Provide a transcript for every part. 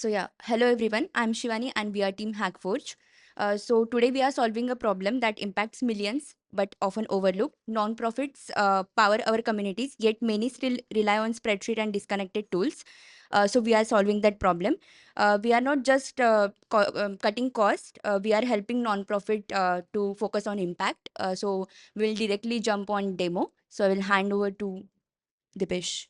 Hello everyone. I'm Shivani and we are Team HackForge. So today we are solving a problem that impacts millions but often overlooked. Non-profits power our communities, yet many still rely on spreadsheet and disconnected tools. So we are solving that problem. We are not just cutting cost. We are helping non-profit to focus on impact. So we'll directly jump on demo. So I will hand over to Dipesh.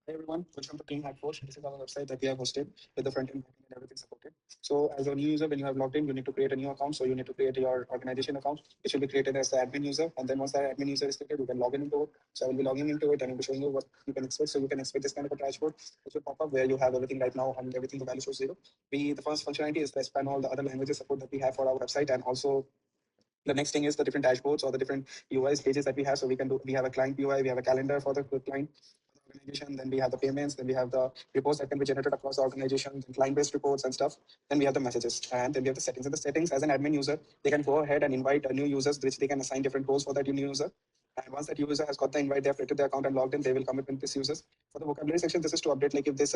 Hey everyone, welcome to Team HackForge. This is our website that we have hosted with the front end and everything supported. So as a new user, when you have logged in, you need to create a new account. So you need to create your organization account. It should be created as the admin user. And then once that admin user is created, you can log in into it. So I will be logging into it and I'll be showing you what you can expect. So you can expect this kind of a dashboard which will pop up where you have everything right now and everything the value shows zero. The first functionality is to expand all the other languages support that we have for our website, and also the next thing is the different dashboards or the different UIs pages that we have. So we have a client UI, we have a calendar for the client organization, then we have the payments, then we have the reports that can be generated across the organization, then client-based reports and stuff. Then we have the messages, and then we have the settings. And the settings, as an admin user, they can go ahead and invite new users, which they can assign different roles for that new user. And once that user has got the invite, they have created their account and logged in, they will commit with this users. For the vocabulary section, this is to update like if this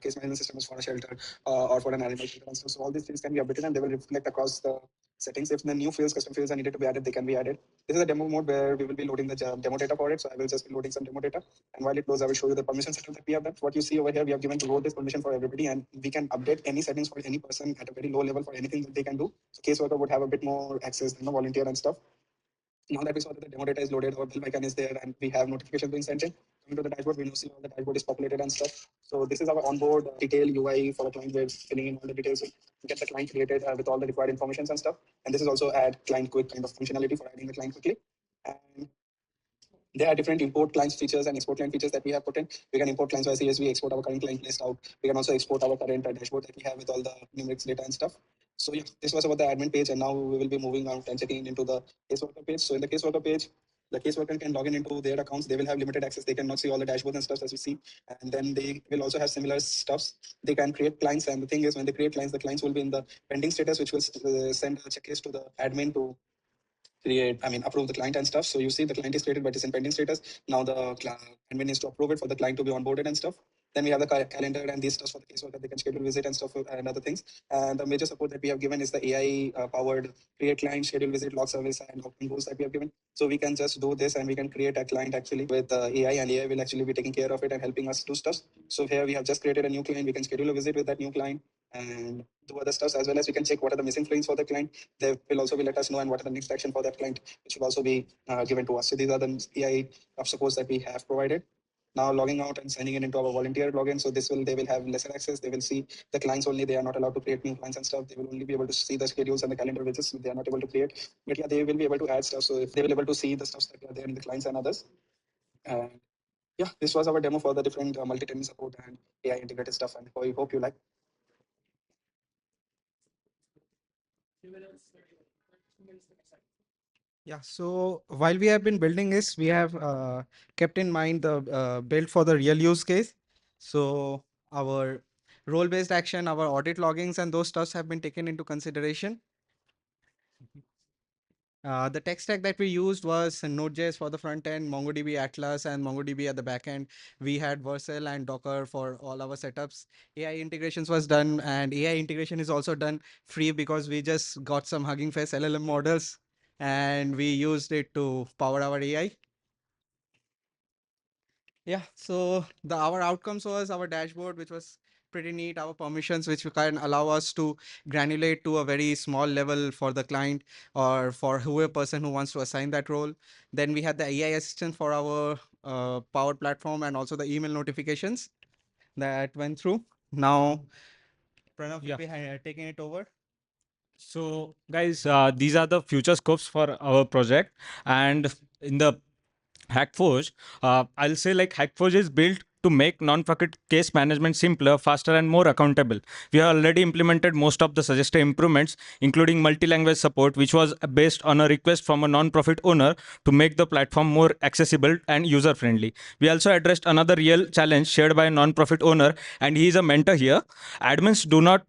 case management system is for a shelter or for an animal shelter and stuff. So all these things can be updated and they will reflect across the settings. If the new fields, custom fields are needed to be added, they can be added. This is a demo mode where we will be loading the demo data for it. So I will just be loading some demo data. And while it loads, I will show you the permission setup that we have done. What you see over here, we have given to roll this permission for everybody, and we can update any settings for any person at a very low level for anything that they can do. So caseworker would have a bit more access than a volunteer and stuff. Now that we saw that the demo data is loaded, our bill icon is there, and we have notifications being sent in. Coming to the dashboard, we now see all the dashboard is populated and stuff. So this is our onboard detail UI for the client. We're filling in all the details to get the client created with all the required informations and stuff. And this is also add client quick kind of functionality for adding the client quickly. And there are different import clients features and export client features that we have put in. We can import clients by CSV, export our current client list out. We can also export our current dashboard that we have with all the numerics data and stuff. So yeah, this was about the admin page, and now we will be moving on and checking into the caseworker page. So in the caseworker page, the caseworker can log in into their accounts. They will have limited access. They cannot see all the dashboards and stuff as we see. And then they will also have similar stuffs. They can create clients. And the thing is, when they create clients, the clients will be in the pending status, which will send a checklist to the admin to approve the client and stuff. So you see the client is created, but it's in pending status. Now the admin needs to approve it for the client to be onboarded and stuff. Then we have the calendar and these stuff for the caseworker. They can schedule visit and stuff and other things. And the major support that we have given is the AI powered create client, schedule visit, log service, and opt-in rules that we have given. So we can just do this and we can create a client actually with AI, and AI will actually be taking care of it and helping us do stuff. So here we have just created a new client. We can schedule a visit with that new client and do other stuff, as well as we can check what are the missing frames for the client. They will also be let us know and what are the next action for that client, which will also be given to us. So these are the AI supports that we have provided. Now logging out and signing in into our volunteer login. So they will have lesser access. They will see the clients only. They are not allowed to create new clients and stuff. They will only be able to see the schedules and the calendar widgets. They are not able to create. But yeah, they will be able to add stuff. So if they will be able to see the stuff that are there in the clients and others. And yeah, this was our demo for the different multi-tenant support and AI integrated stuff. And I hope you like. Yeah, so while we have been building this, we have kept in mind the build for the real use case. So our role-based action, our audit loggings, and those stuffs have been taken into consideration. The tech stack that we used was Node.js for the front end, MongoDB Atlas, and MongoDB at the back end. We had Vercel and Docker for all our setups. AI integrations was done, and AI integration is also done free because we just got some Hugging Face LLM models and we used it to power our AI. Yeah, so our outcomes was our dashboard, which was pretty neat. Our permissions, which can allow us to granulate to a very small level for the client or for whoever person who wants to assign that role. Then we had the AI assistant for our Power Platform and also the email notifications that went through. Now, Pranav will be taking it over. So, guys, these are the future scopes for our project. And in the HackForge, I'll say like HackForge is built to make non-profit case management simpler, faster, and more accountable. We have already implemented most of the suggested improvements, including multi-language support, which was based on a request from a non-profit owner to make the platform more accessible and user-friendly. We also addressed another real challenge shared by a non-profit owner, and he is a mentor here. Admins do not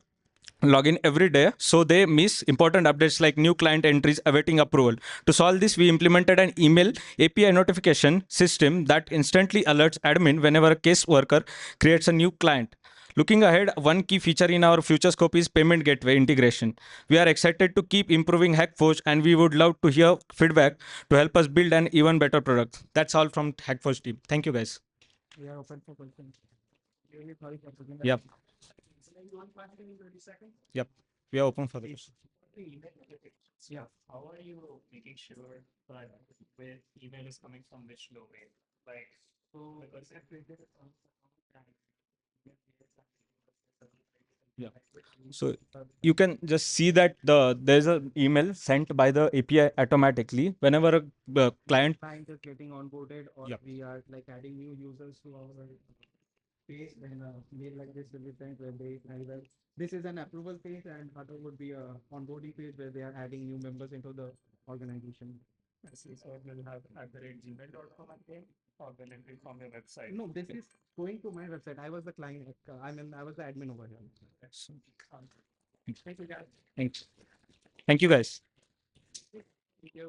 log in every day, so they miss important updates like new client entries awaiting approval. To solve this, we implemented an email API notification system that instantly alerts admin whenever a case worker creates a new client. Looking ahead, one key feature in our future scope is payment gateway integration. We are excited to keep improving HackForge, and we would love to hear feedback to help us build an even better product. That's all from HackForge team. Thank you, guys. We are open for questions. Really sorry for putting that. Yep. Yep. We are open for the question. Yeah. How are you making sure that where email is coming from which domain? Like, so because if we did Yeah. So you can just see that there's an email sent by the API automatically whenever a client. Client is getting onboarded, or Yep. we are like adding new users to our page, then a mail like this will be sent where they either this is an approval page and other would be a onboarding page where they are adding new members into the organization. I see, so it will have @gmail.com again, or will it be from your website? No, this is going to my website. I was the client. I was the admin over here. Thank you, guys. Thanks. Thank you, guys.